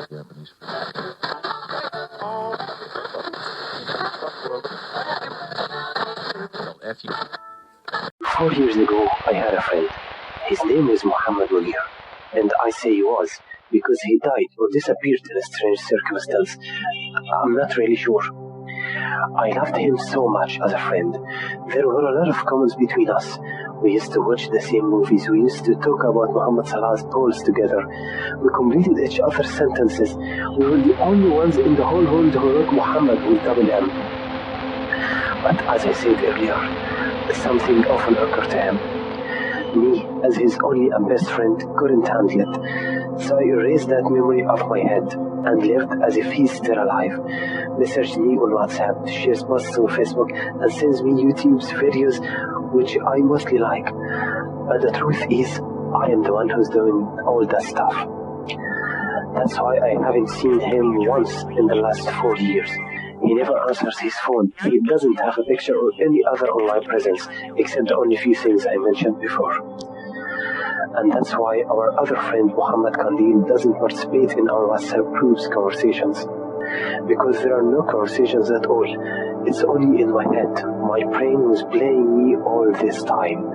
Japanese. F-U. 4 years ago, I had a friend. His name is Muhammad Munir, and I say he was because he died or disappeared in a strange circumstance. I'm not really sure. I loved him so much as a friend. There were a lot of comments between us. We used to watch the same movies. We used to talk about Muhammad Salah's goals together. We completed each other's sentences. We were the only ones in the whole world who wrote Muhammad with double M. But as I said earlier, something often occurred to him. Me, as his only and best friend, couldn't handle it. So I erased that memory off my head and lived as if he's still alive. Messaged me on WhatsApp, shares posts on Facebook, and sends me YouTube's videos, which I mostly like. But the truth is, I am the one who's doing all that stuff. That's why I haven't seen him once in the last 4 years. He never answers his phone. He doesn't have a picture or any other online presence, except the only few things I mentioned before. And that's why our other friend Muhammad Kandil doesn't participate in our WhatsApp group's conversations. Because there are no conversations at all. It's only in my head. My brain was playing me all this time.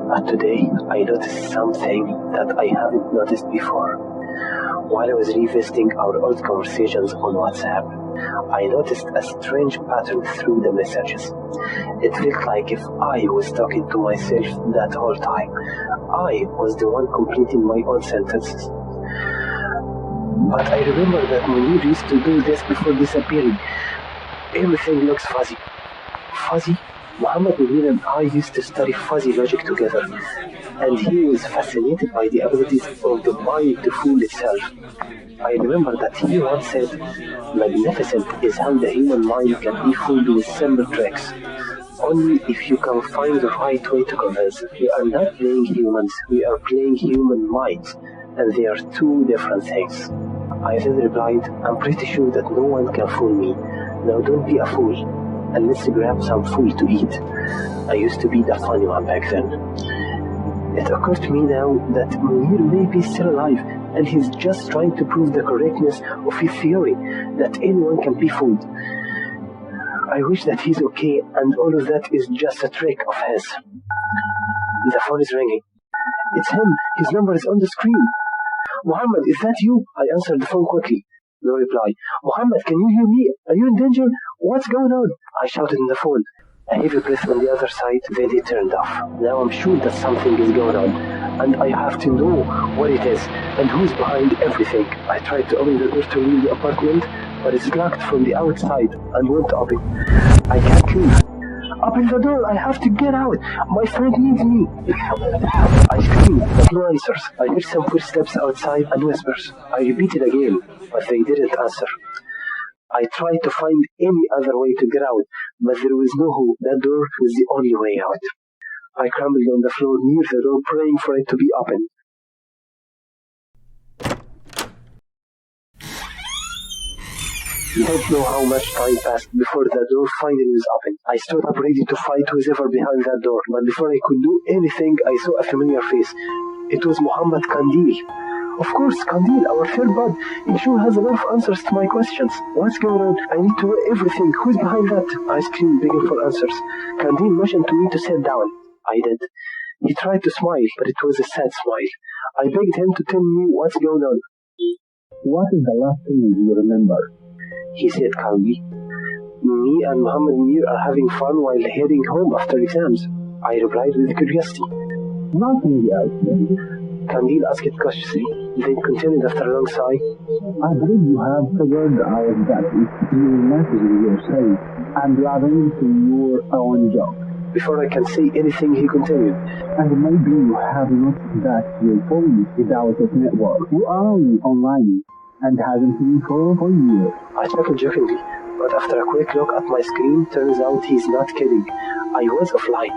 But today, I noticed something that I haven't noticed before. While I was revisiting our old conversations on WhatsApp, I noticed a strange pattern through the messages. It felt like if I was talking to myself that whole time. I was the one completing my own sentences. But I remember that Munir used to do this before disappearing. Everything looks fuzzy. Fuzzy? Muhammad Munir and I used to study fuzzy logic together, and he was fascinated by the abilities of the mind to fool itself. I remember that he once said, "Magnificent is how the human mind can be fooled with simple tricks. Only if you can find the right way to convince. We are not playing humans, we are playing human minds, and they are two different things." I then replied, "I'm pretty sure that no one can fool me. Now don't be a fool, and let's grab some food to eat." I used to be the funny one back then. It occurred to me now that Munir may be still alive, and he's just trying to prove the correctness of his theory that anyone can be fooled. I wish that he's okay, and all of that is just a trick of his. The phone is ringing. It's him. His number is on the screen. "Muhammad, is that you?" I answered the phone quickly. No reply. "Muhammad, can you hear me? Are you in danger? What's going on?" I shouted in the phone. A heavy breath on the other side, then it turned off. Now I'm sure that something is going on, and I have to know what it is and who's behind everything. I tried to open the door to leave the apartment, but it's locked from the outside and won't open. I can't leave. "Open the door, I have to get out. My friend needs me." I screamed, but no answers. I heard some footsteps outside and whispers. I repeated again, but they didn't answer. I tried to find any other way to get out, but there was no hope. That door was the only way out. I crumbled on the floor near the door, praying for it to be open. You don't know how much time passed before the door finally was open. I stood up ready to fight whoever behind that door, but before I could do anything, I saw a familiar face. It was Muhammad Kandil. Of course, Kandil, our third bud. He sure has a lot of answers to my questions. What's going on? I need to know everything. Who's behind that? I screamed, begging for answers. Kandil motioned to me to sit down. I did. He tried to smile, but it was a sad smile. I begged him to tell me what's going on. "What is the last thing you remember?" He said calmly. "Me and Muhammad Munir are having fun while heading home after exams." I replied with curiosity. "Nothing else." Kandil asked cautiously, then continued after a long sigh. "I believe you have figured out that it's your message yourself, and you are into your own job." Before I can say anything, he continued. "And maybe you have noticed that your phone is out of network. You are only online and hasn't been for years." I chuckled jokingly, but after a quick look at my screen, turns out he's not kidding. I was offline.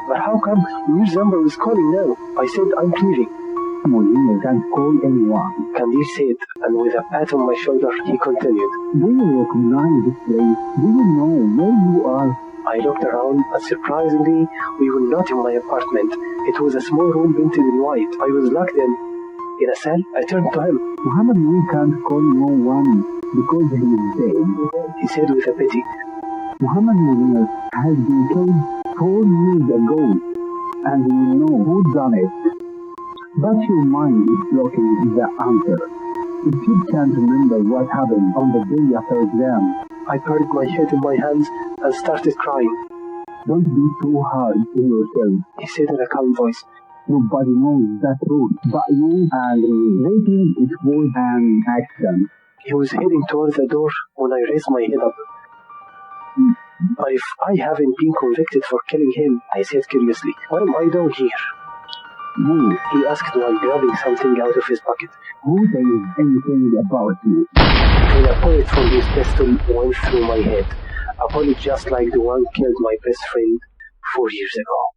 "But how come Munir's number was calling now?" I said, "I'm leaving." "Munir can't call anyone," Kandil said, and with a pat on my shoulder, he continued. "Do you recognize this place? Do you know where you are?" I looked around, and surprisingly, we were not in my apartment. It was a small room painted in white. I was locked in. in a cell. I turned to him. Muhammad, we can't call no one because he is dead. He said with a pity. Muhammad Munir has been killed 4 years ago, and we know who done it. But your mind is blocking the answer. If you can't remember what happened on the day after exam, I buried my head in my hands and started crying. don't be too hard on yourself. He said in a calm voice. Nobody knows the truth but you and me. They think it was an accident. He was heading toward the door when I raised my head up. But if I haven't been convicted for killing him, I said curiously, what am I doing here? Who? He asked while grabbing something out of his pocket. Who says anything about you? Then a bullet from his pistol went through my head. A bullet just like the one killed my best friend 4 years ago.